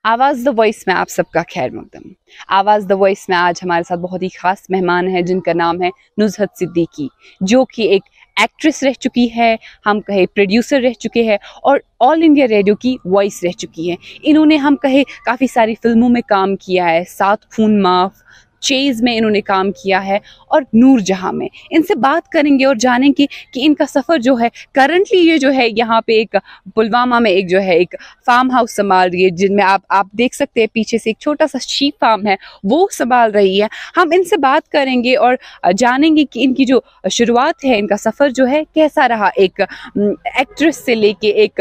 आवाज़ the voice में आप सबका खैर मकदम। आवाज़ द वॉइस में आज हमारे साथ बहुत ही ख़ास मेहमान है जिनका नाम है नुज़हत सिद्दीकी, जो कि एक एक्ट्रेस रह चुकी है, हम कहे प्रोड्यूसर रह चुके हैं और ऑल इंडिया रेडियो की वॉइस रह चुकी हैं। इन्होंने हम कहे काफ़ी सारी फिल्मों में काम किया है, सात खून माफ़, चेज़ में इन्होंने काम किया है और नूरजहां में। इनसे बात करेंगे और जानेंगे कि इनका सफ़र जो है करंटली ये जो है यहाँ पे एक पुलवामा में एक जो है एक फार्म हाउस संभाल रही है, जिनमें आप देख सकते हैं पीछे से एक छोटा सा शीप फार्म है, वो संभाल रही है। हम इनसे बात करेंगे और जानेंगे कि इनकी जो शुरुआत है, इनका सफ़र जो है कैसा रहा, एक एक्ट्रेस से लेके एक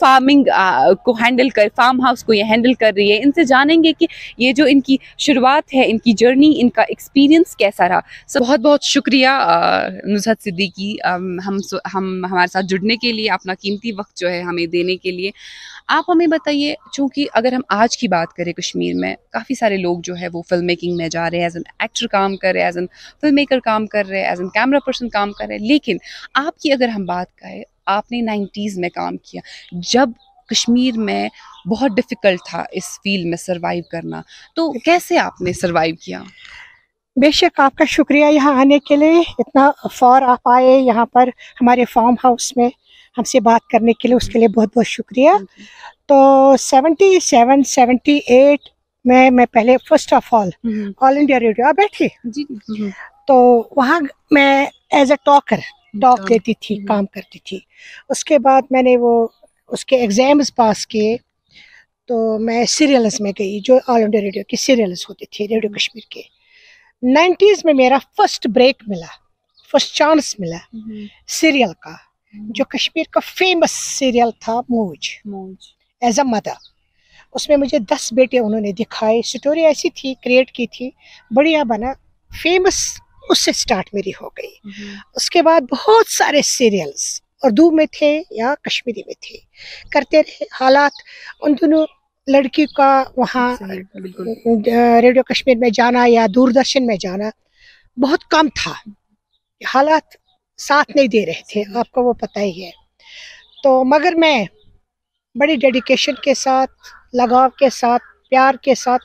फार्मिंग को हैंडल कर, फार्म हाउस को ये हैंडल कर रही है। इनसे जानेंगे कि ये जो इनकी शुरुआत है, इनकी जर्नी, इनका एक्सपीरियंस कैसा रहा। बहुत बहुत शुक्रिया नुज़हत सिद्दीकी, हम हमारे साथ जुड़ने के लिए, अपना कीमती वक्त जो है हमें देने के लिए। आप हमें बताइए, चूँकि अगर हम आज की बात करें, कश्मीर में काफ़ी सारे लोग जो है वो फिल्म मेकिंग में जा रहे हैं, एज एन एक्टर काम कर रहे हैं, एज एन फिल्म मेकर काम कर रहे हैं, एज एन कैमरा पर्सन काम कर रहे हैं। लेकिन आपकी अगर हम बात करें, आपने 90s में काम किया, जब कश्मीर में बहुत डिफ़िकल्ट था इस फील्ड में सरवाइव करना, तो कैसे आपने सरवाइव किया? बेशक आपका शुक्रिया यहाँ आने के लिए, इतना फौर आप आए यहाँ पर हमारे फार्म हाउस में हमसे बात करने के लिए, उसके लिए बहुत बहुत शुक्रिया। तो 77 78 में मैं पहले first of all India radio बैठी जी। तो वहाँ मैं एज अ टॉक देती थी, काम करती थी। उसके बाद मैंने वो उसके एग्जाम्स पास किए, तो मैं सीरियल्स में गई, जो ऑल इंडिया रेडियो की सीरियल्स होती थी, रेडियो कश्मीर के। 90s में मेरा फर्स्ट ब्रेक मिला, फर्स्ट चांस मिला सीरियल का, जो कश्मीर का फेमस सीरियल था मौज, एज अ मदर। उसमें मुझे 10 बेटे उन्होंने दिखाए, स्टोरी ऐसी थी, क्रिएट की थी, बढ़िया बना, फेमस उससे स्टार्ट मेरी हो गई। उसके बाद बहुत सारे सीरियल्स उर्दू में थे या कश्मीरी में थे, करते रहे। हालात उन दोनों लड़की का वहाँ रेडियो कश्मीर में जाना या दूरदर्शन में जाना बहुत कम था, हालात साथ नहीं दे रहे थे, आपको वो पता ही है। तो मगर मैं बड़ी डेडिकेशन के साथ, लगाव के साथ, प्यार के साथ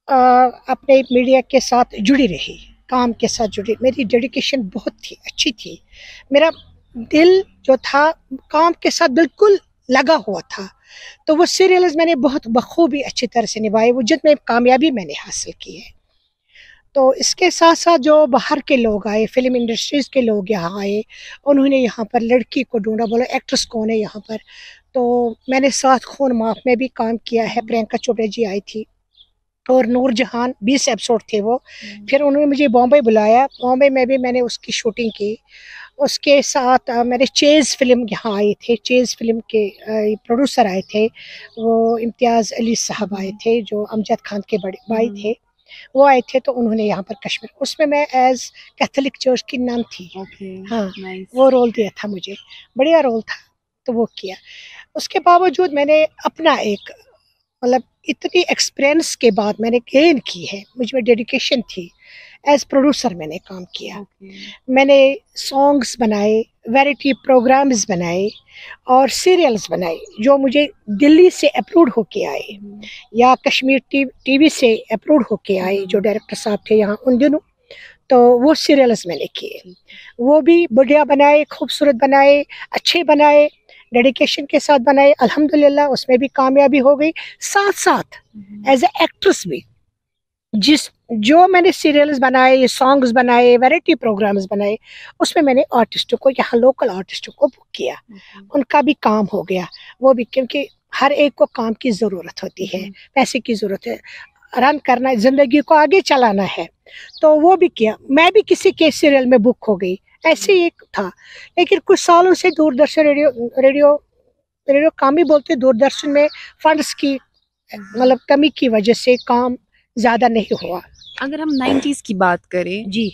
अपने मीडिया के साथ जुड़ी रही, काम के साथ जुड़ी। मेरी डेडिकेशन बहुत थी, अच्छी थी, मेरा दिल जो था काम के साथ बिल्कुल लगा हुआ था। तो वो सीरियल्स मैंने बहुत बखूबी अच्छी तरह से निभाए, वो जितने कामयाबी मैंने हासिल की है। तो इसके साथ साथ जो बाहर के लोग आए, फिल्म इंडस्ट्रीज़ के लोग यहाँ आए, उन्होंने यहाँ पर लड़की को ढूंढा, बोला एक्ट्रेस कौन है यहाँ पर। तो मैंने सात खून माफ में भी काम किया है, प्रियंका चोपड़ा जी आई थी, और नूरजहां 20 एपिसोड थे वो। फिर उन्होंने मुझे बॉम्बे बुलाया, बॉम्बे में भी मैंने उसकी शूटिंग की। उसके साथ मेरे चेज़ फिल्म यहाँ आए थे, चेज़ फिल्म के प्रोड्यूसर आए थे, वो इम्तियाज़ अली साहब आए थे, जो अमजद खान के बड़े भाई थे, वो आए थे। तो उन्होंने यहाँ पर कश्मीर, उसमें मैं एज कैथोलिक चर्च की नन थी। हाँ, वो रोल दिया था मुझे, बढ़िया रोल था, तो वो किया। उसके बावजूद मैंने अपना एक मतलब इतनी एक्सपीरियंस के बाद मैंने गेन की है, मुझ में डेडिकेशन थी, एज प्रोड्यूसर मैंने काम किया। मैंने सॉन्ग्स बनाए, वैरायटी प्रोग्राम्स बनाए और सीरियल्स बनाए, जो मुझे दिल्ली से अप्रूव्ड होके आए या कश्मीर टीवी से अप्रूव्ड होके आए, जो डायरेक्टर साहब थे यहाँ उन दिनों। तो वो सीरियल्स मैंने किए, वो भी बढ़िया बनाए, खूबसूरत बनाए, अच्छे बनाए, डेडिकेशन के साथ बनाए। अल्हम्दुलिल्लाह उसमें भी कामयाबी हो गई। साथ साथ एज ए एक्ट्रेस भी, जो मैंने सीरियल्स बनाए, सॉन्ग्स बनाए, वैरायटी प्रोग्राम्स बनाए, उसमें मैंने आर्टिस्टों को, यहाँ लोकल आर्टिस्टों को बुक किया, उनका भी काम हो गया वो भी, क्योंकि हर एक को काम की ज़रूरत होती है, पैसे की ज़रूरत है, रन करना है, ज़िंदगी को आगे चलाना है, तो वो भी किया। मैं भी किसी के सीरियल में बुक हो गई, ऐसे ही एक था। लेकिन कुछ सालों से दूरदर्शन रेडियो काम ही बोलते, दूरदर्शन में फंड्स की मतलब कमी की वजह से काम ज़्यादा नहीं हुआ। अगर हम 90s की बात करें जी,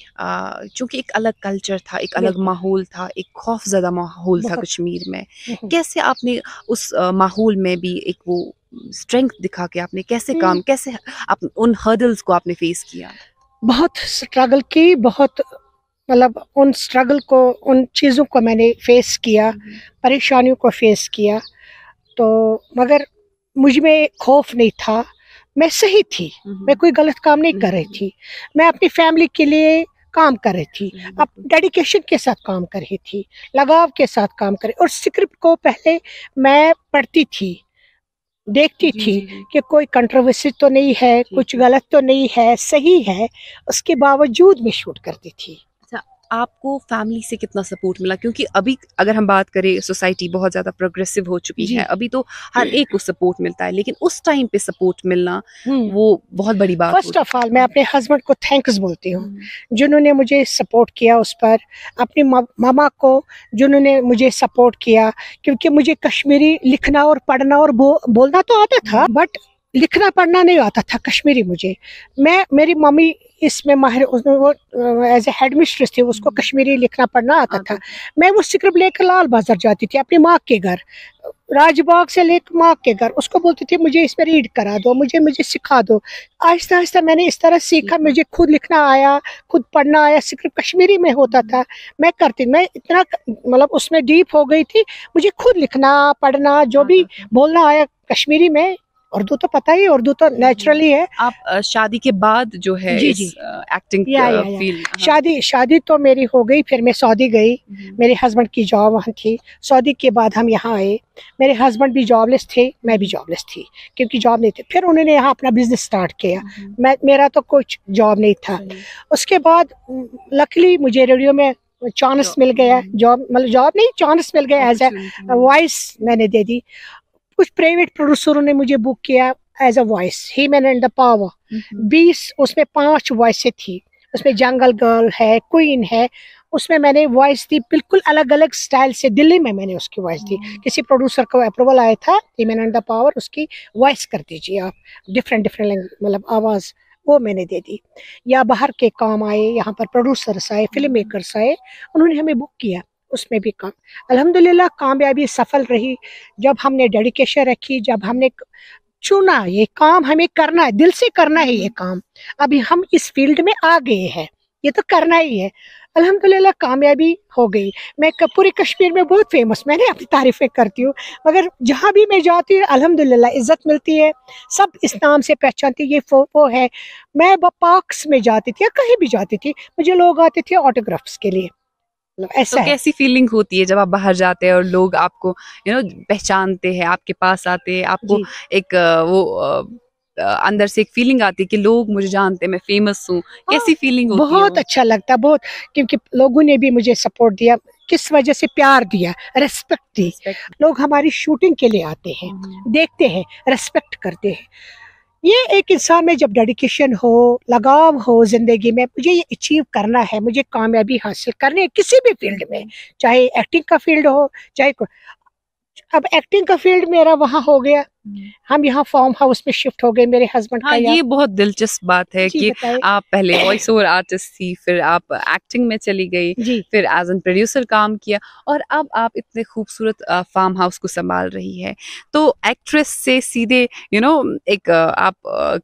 चूँकि एक अलग कल्चर था, एक अलग माहौल था, एक खौफज़दा माहौल था कश्मीर में, कैसे आपने उस माहौल में भी एक वो स्ट्रेंथ दिखा के आपने कैसे काम, कैसे आप उन हर्डल्स को आपने फेस किया? बहुत स्ट्रगल की, बहुत मतलब उन स्ट्रगल को, उन चीज़ों को मैंने फेस किया, परेशानियों को फेस किया। तो मगर मुझ में खौफ नहीं था, मैं सही थी, मैं कोई गलत काम नहीं कर रही थी, मैं अपनी फैमिली के लिए काम कर रही थी, अब डेडिकेशन के साथ काम कर रही थी, लगाव के साथ काम कर रही, और स्क्रिप्ट को पहले मैं पढ़ती थी, देखती थी कि कोई कंट्रोवर्सी तो नहीं है, कुछ गलत तो नहीं है, सही है, उसके बावजूद मैं शूट करती थी। आपको फैमिली से कितना सपोर्ट मिला? क्योंकि अभी अगर हम बात करें, सोसाइटी बहुत ज़्यादा प्रोग्रेसिव हो चुकी है, अभी तो हर एक को सपोर्ट मिलता है, लेकिन उस टाइम पे सपोर्ट मिलना वो बहुत बड़ी बात। फर्स्ट ऑफ ऑल मैं अपने हस्बैंड को थैंक्स बोलती हूँ, जिन्होंने मुझे सपोर्ट किया उस पर, अपनी मामा को जिन्होंने मुझे सपोर्ट किया, क्योंकि मुझे कश्मीरी लिखना और पढ़ना और बोलना तो आता था, बट लिखना पढ़ना नहीं आता था कश्मीरी मुझे। मेरी मम्मी इसमें माहिर, वो एज ए हेड मिस्ट्रेस थी, उसको कश्मीरी लिखना पढ़ना आता था। मैं वो स्क्रिप्ट लेकर लाल बाजार जाती थी अपनी माँ के घर, राजबाग से लेकर माँ के घर, उसको बोलती थी मुझे इसमें रीड करा दो, मुझे सिखा दो। आहिस्ता आहिस्ता मैंने इस तरह सीखा, मुझे खुद लिखना आया, खुद पढ़ना आया, स्क्रिप्ट कश्मीरी में होता था, मैं इतना मतलब उसमें डीप हो गई थी, मुझे खुद लिखना पढ़ना जो भी बोलना आया कश्मीरी में। उर्दू तो पता ही, उर्दू तो नेचुरली है। आप शादी के बाद जो है इस एक्टिंग फील्ड, शादी तो मेरी हो गई, फिर मैं सऊदी गई, मेरे हस्बैंड की जॉब वहाँ थी। सऊदी के बाद हम यहाँ आए, मेरे हस्बैंड भी जॉबलेस थे, मैं भी जॉबलेस थी, क्योंकि जॉब नहीं थी। फिर उन्होंने यहाँ अपना बिजनेस स्टार्ट किया, मेरा तो कुछ जॉब नहीं था। उसके बाद लकीली मुझे रेडियो में चांस मिल गया, जॉब नहीं, चांस मिल गया, एज ए वॉइस मैंने दे दी। कुछ प्राइवेट प्रोड्यूसरों ने मुझे बुक किया as a voice, he man and the power 20, उसमें 5 वॉइसें थी, उसमें जंगल गर्ल है, क्वीन है, उसमें मैंने वॉइस दी बिल्कुल अलग अलग स्टाइल से। दिल्ली में मैंने उसकी वॉइस दी, किसी प्रोड्यूसर को अप्रूवल आया था, ही मैन एंड द पावर, उसकी वॉइस कर दीजिए आप, डिफरेंट मतलब आवाज़, वो मैंने दे दी। या बाहर के काम आए, यहाँ पर प्रोड्यूसर्स आए, फिल्म मेकर्स आए, उन्होंने हमें बुक किया, उसमें भी काम अल्हम्दुलिल्लाह कामयाबी सफल रही। जब हमने डेडिकेशन रखी, जब हमने चुना ये काम हमें करना है, दिल से करना है ये काम, अभी हम इस फील्ड में आ गए हैं, ये तो करना ही है, अल्हम्दुलिल्लाह कामयाबी हो गई। मैं पूरे कश्मीर में बहुत फेमस, मैंने अपनी तारीफें करती हूँ, मगर जहाँ भी मैं जाती हूँ अल्हम्दुलिल्लाह इज्जत मिलती है, सब इस नाम से पहचानती है, ये वो है। मैं पार्क्स में जाती थी या कहीं भी जाती थी, मुझे लोग आते थे ऑटोग्राफ्स के लिए। ऐसा तो कैसी फीलिंग होती है जब आप बाहर जाते हैं और लोग आपको पहचानते हैं, आपके पास आते हैं, आपको एक वो अंदर से एक फीलिंग आती है कि लोग मुझे जानते हैं, मैं फेमस हूँ, कैसी फीलिंग होती है? बहुत अच्छा लगता है, बहुत, क्योंकि लोगों ने भी मुझे सपोर्ट दिया, किस वजह से प्यार दिया, रेस्पेक्ट दी। लोग हमारी शूटिंग के लिए आते हैं, देखते हैं, रेस्पेक्ट करते हैं। ये एक इंसान में जब डेडिकेशन हो, लगाव हो जिंदगी में, मुझे ये अचीव करना है, मुझे कामयाबी हासिल करनी है किसी भी फील्ड में, चाहे एक्टिंग का फील्ड हो, चाहे अब एक्टिंग का फील्ड मेरा वहाँ हो गया, हम यहाँ फार्म हाउस में शिफ्ट हो गए मेरे हस्बैंड का। ये बहुत दिलचस्प बात है कि आप पहले वॉइस ओवर आर्टिस्ट थी, फिर आप एक्टिंग में चली गई, फिर एज एन प्रोड्यूसर काम किया, और अब आप इतने खूबसूरत फार्म हाउस को संभाल रही है। तो एक्ट्रेस से सीधे एक आप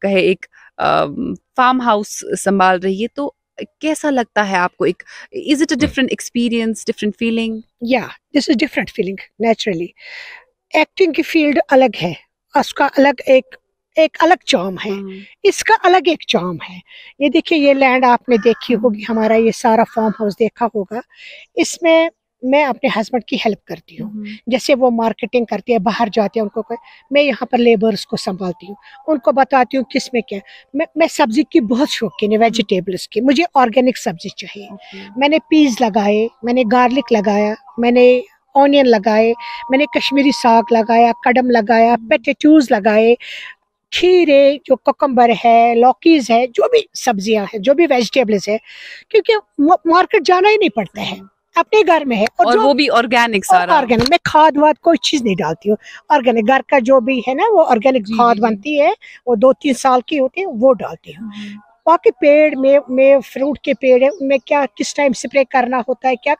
कहे एक फार्म हाउस संभाल रही है, तो कैसा लगता है आपको? एक is it a different experience, different feeling? या this is different feeling. Naturally acting की फील्ड अलग है, उसका अलग एक अलग चार्म है, इसका अलग एक चार्म है। ये देखिए, ये लैंड आपने देखी होगी, हमारा ये सारा फार्म हाउस देखा होगा, इसमें मैं अपने हस्बैंड की हेल्प करती हूँ। जैसे वो मार्केटिंग करती है, बाहर जाते हैं उनको, मैं यहाँ पर लेबर्स को संभालती हूँ, उनको बताती हूँ किस में क्या। मैं सब्जी की बहुत शौकीन है, वेजिटेबल्स की, मुझे ऑर्गेनिक सब्जी चाहिए। मैंने पीस लगाए, मैंने गार्लिक लगाया, मैंने ऑनियन लगाए, मैंने कश्मीरी साग लगाया, कदम लगाया, पोटैटोज लगाए, खीरे, जो कोकम्बर है, लौकीज है, जो भी सब्जियां हैं, जो भी वेजिटेबल्स है, क्योंकि मार्केट जाना ही नहीं पड़ता है, अपने घर में है, और वो भी ऑर्गेनिक सारा। ऑर्गेनिक, मैं खाद वाद कोई चीज नहीं डालती हूँ, ऑर्गेनिक घर का जो भी है ना, वो ऑर्गेनिक खाद बनती है, वो 2-3 साल की होती है, वो डालती हूँ। बाकी पेड़ में फ्रूट के पेड़ है, उनमें क्या किस टाइम स्प्रे करना होता है, क्या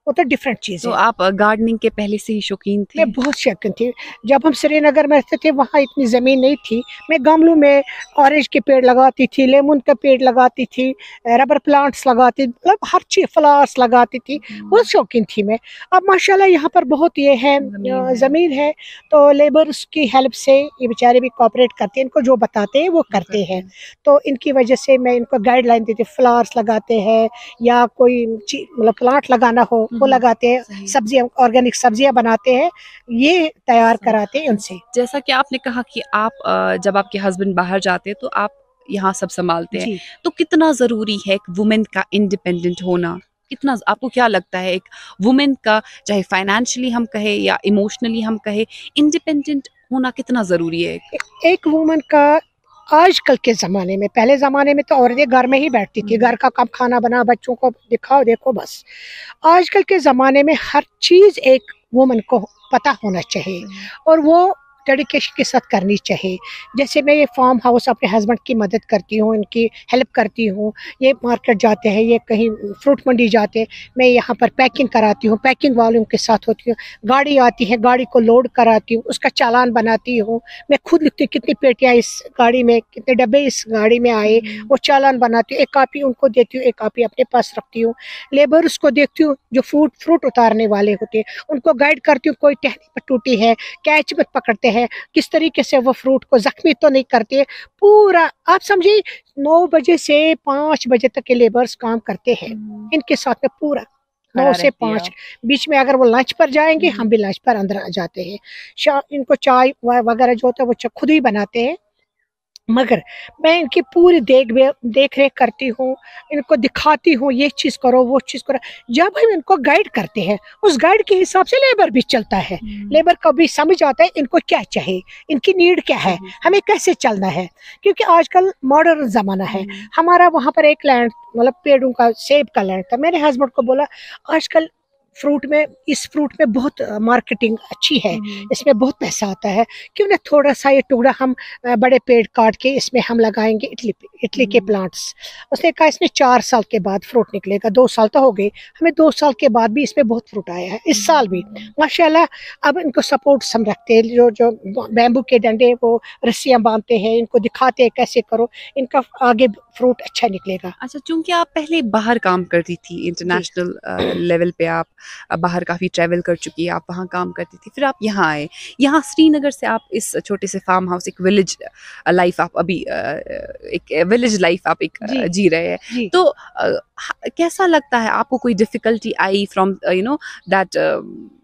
वो तो डिफरेंट चीज़ तो है। आप गार्डनिंग के पहले से ही शौकीन थे? मैं बहुत शौकीन थी। जब हम श्रीनगर में रहते थे वहाँ इतनी ज़मीन नहीं थी। मैं गमलों में ऑरेंज के पेड़ लगाती थी, लेमन का पेड़ लगाती थी, रबर प्लांट्स लगाती, मतलब हर चीज़, फ्लावर्स लगाती थी। बहुत शौकीन थी मैं। अब माशाल्लाह यहाँ पर बहुत ये है, ज़मीन है, तो लेबर्स की हेल्प से ये बेचारे भी कोऑपरेट करते हैं, इनको जो बताते हैं वो करते हैं। तो इनकी वजह से मैं इनको गाइडलाइन देती हूँ, फ्लावर्स लगाते हैं या कोई मतलब प्लांट लगाना हो वो लगाते हैं, सब्जियाँ, ऑर्गेनिक सब्जियाँ बनाते हैं, ये तैयार कराते हैं उनसे। जैसा कि आपने कहा कि आप जब आपके हस्बैंड बाहर जाते हैं तो आप यहाँ सब संभालते हैं, जी। तो कितना ज़रूरी है एक वुमेन का इंडिपेंडेंट होना? कितना, आपको क्या लगता है एक वुमेन का, चाहे फाइनेंशियली हम कहें या इमोशनली हम कहें, इंडिपेंडेंट होना कितना ज़रूरी है? एक वुमन का आजकल के ज़माने में, पहले ज़माने में तो औरतें घर में ही बैठती थी, घर का काम, खाना बना, बच्चों को दिखाओ देखो बस। आजकल के ज़माने में हर चीज़ एक वुमन को पता होना चाहिए और वो डेडिकेशन के साथ करनी चाहिए। जैसे मैं ये फार्म हाउस अपने हस्बैंड की मदद करती हूँ, इनकी हेल्प करती हूँ। ये मार्केट जाते हैं, ये कहीं फ्रूट मंडी जाते हैं, मैं यहाँ पर पैकिंग कराती हूँ, पैकिंग वालों के साथ होती हूँ। गाड़ी आती है, गाड़ी को लोड कराती हूँ, उसका चालान बनाती हूँ। मैं खुद लिखती हूँ कितनी पेटियाँ इस गाड़ी में, कितने डब्बे इस गाड़ी में आए, वो चालान बनाती हूँ। एक कापी उनको देती हूँ, एक कापी अपने पास रखती हूँ। लेबर्स को देखती हूँ जो फ्रूट उतारने वाले होते हैं, उनको गाइड करती हूँ, कोई टहनी पर टूटी है, कैच मत पकड़ते हैं, किस तरीके से वो फ्रूट को जख्मी तो नहीं करते। पूरा आप समझिए 9 बजे से 5 बजे तक के लेबर्स काम करते हैं इनके साथ में, पूरा 9 से 5। बीच में अगर वो लंच पर जाएंगे, हम भी लंच पर अंदर आ जाते हैं। इनको चाय वगैरह जो होता है वो खुद ही बनाते हैं, मगर मैं इनकी पूरी देख रेख करती हूँ, इनको दिखाती हूँ ये चीज़ करो, वो चीज़ करो। जब हम इनको गाइड करते हैं, उस गाइड के हिसाब से लेबर भी चलता है। लेबर को भी समझ आता है इनको क्या चाहिए, इनकी नीड क्या है, हमें कैसे चलना है, क्योंकि आजकल मॉडर्न ज़माना है। हमारा वहाँ पर एक लैंड, मतलब पेड़ों का, सेब का लैंड था। मेरे हस्बैंड को बोला आजकल इस फ्रूट में बहुत मार्केटिंग अच्छी है, इसमें बहुत पैसा आता है, क्यों ना थोड़ा सा ये टुकड़ा हम बड़े पेड़ काट के इसमें हम लगाएंगे इटली के प्लांट्स। उसने कहा इसमें 4 साल के बाद फ्रूट निकलेगा। 2 साल तो हो गए, हमें 2 साल के बाद भी इसमें बहुत फ्रूट आया है, इस साल भी माशाल्लाह। अब इनको सपोर्ट हम रखते हैं, जो बैम्बू के डंडे वो रस्सियाँ बांधते हैं, इनको दिखाते हैं कैसे करो, इनका आगे फ्रूट अच्छा निकलेगा। अच्छा, चूंकि आप पहले बाहर काम करती थी, इंटरनेशनल लेवल पे आप बाहर काफ़ी ट्रैवल कर चुकी है, आप वहाँ काम करती थी, फिर आप यहाँ आए, यहाँ श्रीनगर से आप इस छोटे से फार्म हाउस, एक विलेज लाइफ आप अभी एक विलेज लाइफ आप एक जी रहे हैं, तो कैसा लगता है आपको? कोई डिफ़िकल्टी आई फ्रॉम दैट,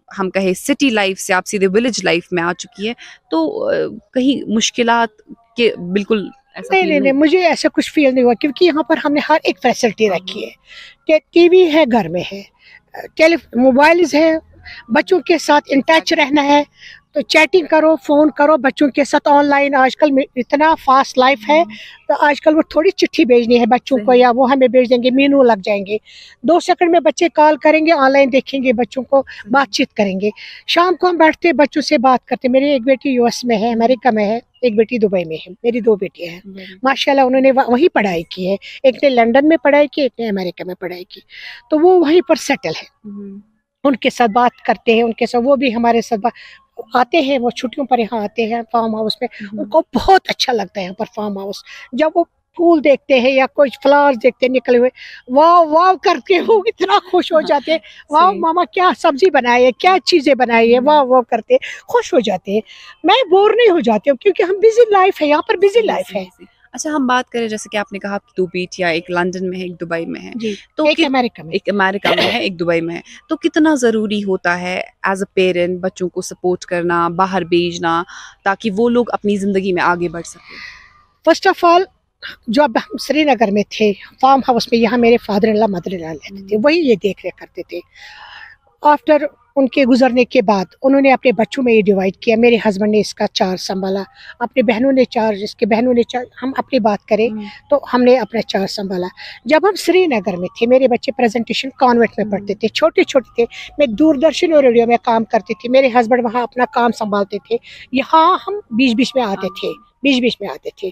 हम कहें सिटी लाइफ से आप सीधे विलेज लाइफ में आ चुकी है, तो कहीं मुश्किलात के बिल्कुल ऐसा नहीं, मुझे ऐसा कुछ फील नहीं हुआ, क्योंकि यहाँ पर हमने हर एक फैसिलिटी रखी है कि टीवी है, घर में है, मोबाइल्स है, बच्चों के साथ इन टच रहना है तो चैटिंग करो, फ़ोन करो बच्चों के साथ ऑनलाइन। आजकल इतना फास्ट लाइफ है, तो आजकल वो थोड़ी चिट्ठी भेजनी है बच्चों को, या वो हमें भेज देंगे, मीनू लग जाएंगे, 2 सेकंड में बच्चे कॉल करेंगे, ऑनलाइन देखेंगे, बच्चों को बातचीत करेंगे। शाम को हम बैठते बच्चों से बात करते। मेरी एक बेटी यूएस में है, अमेरिका में है, एक बेटी दुबई में है, मेरी 2 बेटियां हैं माशाल्लाह। उन्होंने वहीं पढ़ाई की है, एक ने लंदन में पढ़ाई की, एक ने अमेरिका में पढ़ाई की, तो वो वहीं पर सेटल है। उनके साथ बात करते हैं, उनके साथ, वो भी हमारे साथ आते हैं, वो छुट्टियों पर यहाँ आते हैं फार्म हाउस में। उनको बहुत अच्छा लगता है यहाँ पर फार्म हाउस। जब वो फूल देखते हैं या कुछ फ्लावर्स देखते हैं निकले हुए, वाह वाह करके वो इतना खुश हो जाते हैं, वाह मामा क्या सब्जी बनाई है, क्या चीज़ें बनाई है, वाह वाह करते खुश हो जाते हैं। मैं बोर नहीं हो जाती हूँ, क्योंकि हम बिजी लाइफ है, यहाँ पर बिजी लाइफ है। अच्छा, हम बात करें, जैसे कि आपने कहा कि 2 बेटियां, एक लंदन में है, एक दुबई में है, तो एक अमेरिका में है, एक दुबई में है, तो कितना ज़रूरी होता है एज अ पेरेंट बच्चों को सपोर्ट करना, बाहर भेजना, ताकि वो लोग अपनी ज़िंदगी में आगे बढ़ सकें? फर्स्ट ऑफ ऑल, जब हम श्रीनगर में थे फार्म हाउस में, यहाँ मेरे father in law mother in law रहते थे, वही ये देख रेख करते थे। आफ्टर उनके गुजरने के बाद उन्होंने अपने बच्चों में ये डिवाइड किया। मेरे हस्बैंड ने इसका 4 संभाला, अपने बहनों ने 4, इसके बहनों ने 4, हम अपनी बात करें तो हमने अपना 4 संभाला। जब हम श्रीनगर में थे, मेरे बच्चे प्रेजेंटेशन कॉन्वेंट में पढ़ते थे, छोटे छोटे थे, मैं दूरदर्शन और रेडियो में काम करती थी, मेरे हस्बैंड वहाँ अपना काम संभालते थे, यहाँ हम बीच बीच में आते थे।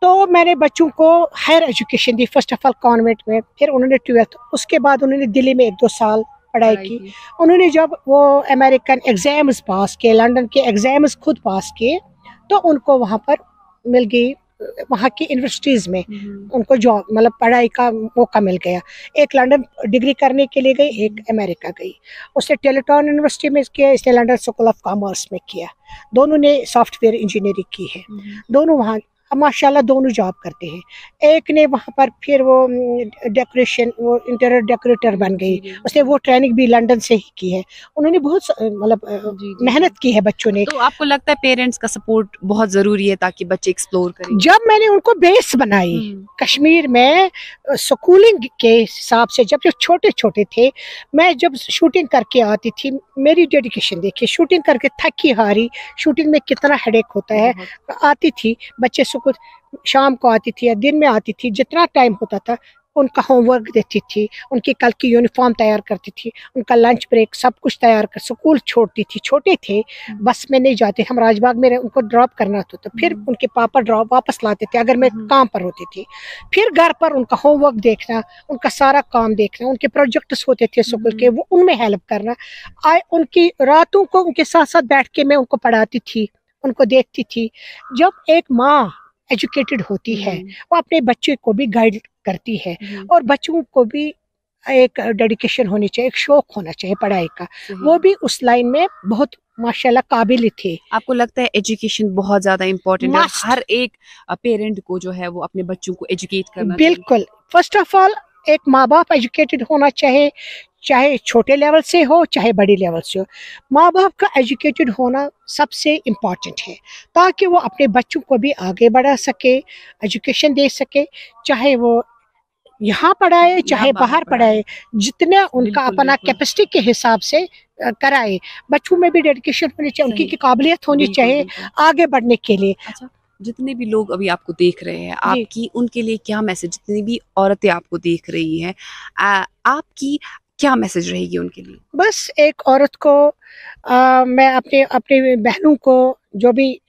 तो मैंने बच्चों को हायर एजुकेशन दी, फर्स्ट ऑफ ऑल कॉन्वेंट में, फिर उन्होंने 12th, उसके बाद उन्होंने दिल्ली में 1-2 साल पढ़ाई की। उन्होंने जब वो अमेरिकन एग्ज़ाम्स पास किए, लंदन के एग्ज़ाम्स खुद पास किए, तो उनको वहाँ पर मिल गई, वहाँ की यूनिवर्सिटीज़ में उनको जॉब मतलब पढ़ाई का मौका मिल गया। एक लंदन डिग्री करने के लिए गई, एक अमेरिका गई। उसने टेलेटॉन यूनिवर्सिटी में किया, इसने लंदन स्कूल ऑफ कॉमर्स में किया। दोनों ने सॉफ्टवेयर इंजीनियरिंग की है। दोनों वहाँ माशाल्लाह दोनों जॉब करते हैं। एक ने वहाँ पर फिर वो डेकोरेशन, वो इंटीरियर डेकोरेटर बन गई। उसने वो ट्रेनिंग भी लंदन से ही की है। उन्होंने बहुत मतलब मेहनत की है बच्चों ने। तो आपको लगता है पेरेंट्स का सपोर्ट बहुत जरूरी है ताकि बच्चे एक्सप्लोर करें? जब मैंने उनको बेस बनाई कश्मीर में स्कूलिंग के हिसाब से, जब छोटे छोटे थे, मैं जब शूटिंग करके आती थी, मेरी डेडिकेशन देखिए, शूटिंग करके थकी हारी, शूटिंग में कितना हेडेक होता है। आती थी, बच्चे सुकून शाम को आती थी या दिन में आती थी, जितना टाइम होता था उनका होमवर्क देती थी, उनकी कल की यूनिफॉर्म तैयार करती थी, उनका लंच ब्रेक सब कुछ तैयार कर स्कूल छोड़ती थी। छोटे थे, बस में नहीं जाते, हम राजबाग में उनको ड्रॉप करना था, तो फिर उनके पापा ड्रॉप वापस लाते थे अगर मैं काम पर होती थी। फिर घर पर उनका होमवर्क देखना, उनका सारा काम देखना, उनके प्रोजेक्ट्स होते थे स्कूल के, वो उनमें हेल्प करना। उनकी रातों को उनके साथ साथ बैठ के मैं उनको पढ़ाती थी, उनको देखती थी। जब एक माँ एजुकेटेड होती है, वो अपने बच्चे को भी गाइड करती है, और बच्चों को भी एक डेडिकेशन होनी चाहिए, एक शौक होना चाहिए पढ़ाई का। वो भी उस लाइन में बहुत माशाल्लाह काबिल थे। आपको लगता है एजुकेशन बहुत ज्यादा इम्पोर्टेंट है, हर एक पेरेंट को जो है वो अपने बच्चों को एजुकेट करना बिल्कुल। फर्स्ट ऑफ ऑल एक माँ बाप एजुकेटेड होना चाहिए, चाहे छोटे लेवल से हो चाहे बड़ी लेवल से हो। माँ बाप का एजुकेटेड होना सबसे इम्पॉर्टेंट है, ताकि वो अपने बच्चों को भी आगे बढ़ा सके, एजुकेशन दे सके, चाहे वो यहाँ पढ़ाए चाहे बाहर पढ़ाए, जितना उनका अपना कैपेसिटी के हिसाब से कराए। बच्चों में भी डेडिकेशन होनी चाहिए, उनकी काबिलियत होनी चाहिए आगे बढ़ने के लिए। अच्छा, जितने भी लोग अभी आपको देख रहे हैं, आपकी उनके लिए क्या मैसेज, जितनी भी औरतें आपको देख रही हैं, आपकी क्या मैसेज रहेगी उनके लिए? बस एक औरत को मैं अपने अपने बहनों को, जो भी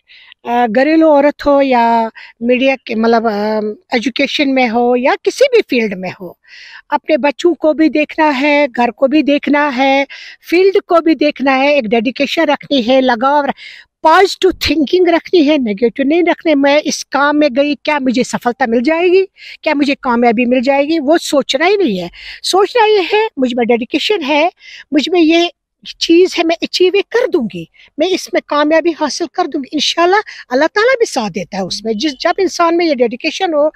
घरेलू औरत हो या मीडिया के मतलब एजुकेशन में हो या किसी भी फील्ड में हो, अपने बच्चों को भी देखना है, घर को भी देखना है, फील्ड को भी देखना है, एक डेडिकेशन रखनी है, लगाव, पॉजिटिव थिंकिंग रखनी है, नेगेटिव नहीं रखने। मैं इस काम में गई, क्या मुझे सफलता मिल जाएगी, क्या मुझे कामयाबी मिल जाएगी, वो सोचना ही नहीं है। सोचना ये है मुझ में डेडिकेशन है, मुझ में ये चीज़ है, मैं अचीव कर दूंगी, मैं इसमें कामयाबी हासिल कर दूंगी इंशाल्लाह। अल्लाह ताला भी साथ देता है उसमें। जब इंसान में ये डेडिकेशन हो,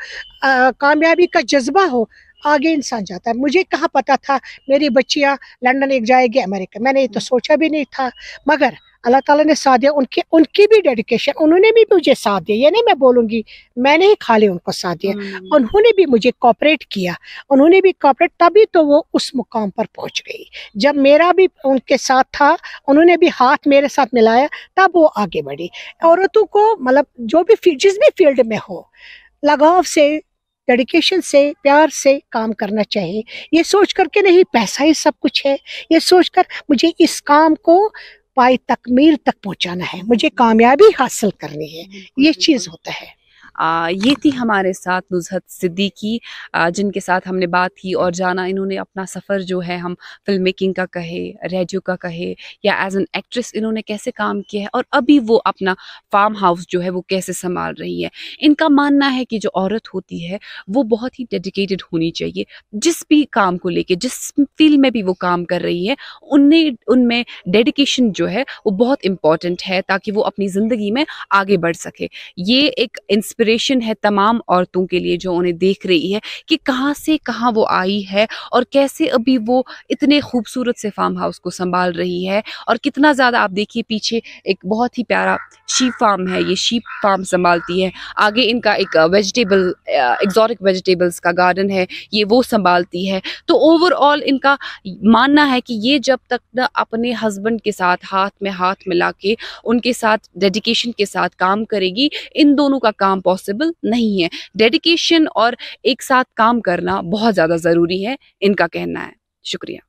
कामयाबी का जज्बा हो, आगे इंसान जाता है। मुझे कहाँ पता था मेरी बच्चियाँ लंदन एक जाएगी, अमेरिका, मैंने ये तो सोचा भी नहीं था, मगर अल्लाह ताला ने साथ दिया। उनकी भी डेडिकेशन, उन्होंने भी मुझे साथ दिया। ये नहीं मैं बोलूँगी मैंने ही खाली उनको साथ दिया, उन्होंने भी मुझे कोऑपरेट किया, उन्होंने भी कोऑपरेट, तभी तो वो उस मुकाम पर पहुंच गई। जब मेरा भी उनके साथ था, उन्होंने भी हाथ मेरे साथ मिलाया, तब वो आगे बढ़ी। औरतों को मतलब जो भी जिस भी फील्ड में हो, लगाव से, डेडिकेशन से, प्यार से काम करना चाहिए। ये सोच करके नहीं पैसा ही सब कुछ है, ये सोचकर मुझे इस काम को पाई तकमील तक पहुंचाना है, मुझे कामयाबी हासिल करनी है, ये चीज़ होता है। ये थी हमारे साथ नुज़हत सिद्दीकी, जिनके साथ हमने बात की और जाना इन्होंने अपना सफ़र जो है, हम फिल्म मेकिंग का कहे, रेडियो का कहे या एज एन एक्ट्रेस इन्होंने कैसे काम किया है, और अभी वो अपना फार्म हाउस जो है वो कैसे संभाल रही है। इनका मानना है कि जो औरत होती है वो बहुत ही डेडिकेटेड होनी चाहिए, जिस भी काम को लेके, जिस फील्ड में भी वो काम कर रही है, उनमें डेडिकेशन जो है वो बहुत इम्पॉर्टेंट है, ताकि वो अपनी ज़िंदगी में आगे बढ़ सके। ये एक इंस्पिरेशन है तमाम औरतों के लिए जो उन्हें देख रही है कि कहाँ से कहाँ वो आई है और कैसे अभी वो इतने खूबसूरत से फार्म हाउस को संभाल रही है। और कितना ज़्यादा आप देखिए, पीछे एक बहुत ही प्यारा शीप फार्म है, ये शीप फार्म संभालती है। आगे इनका एक वेजिटेबल, एग्जॉटिक वेजिटेबल्स का गार्डन है, ये वो संभालती है। तो ओवरऑल इनका मानना है कि ये जब तक ना अपने हस्बैंड के साथ हाथ में हाथ मिला के उनके साथ डेडिकेशन के साथ काम करेगी, इन दोनों का काम पॉसिबल नहीं है। डेडिकेशन और एक साथ काम करना बहुत ज़्यादा ज़रूरी है, इनका कहना है। शुक्रिया।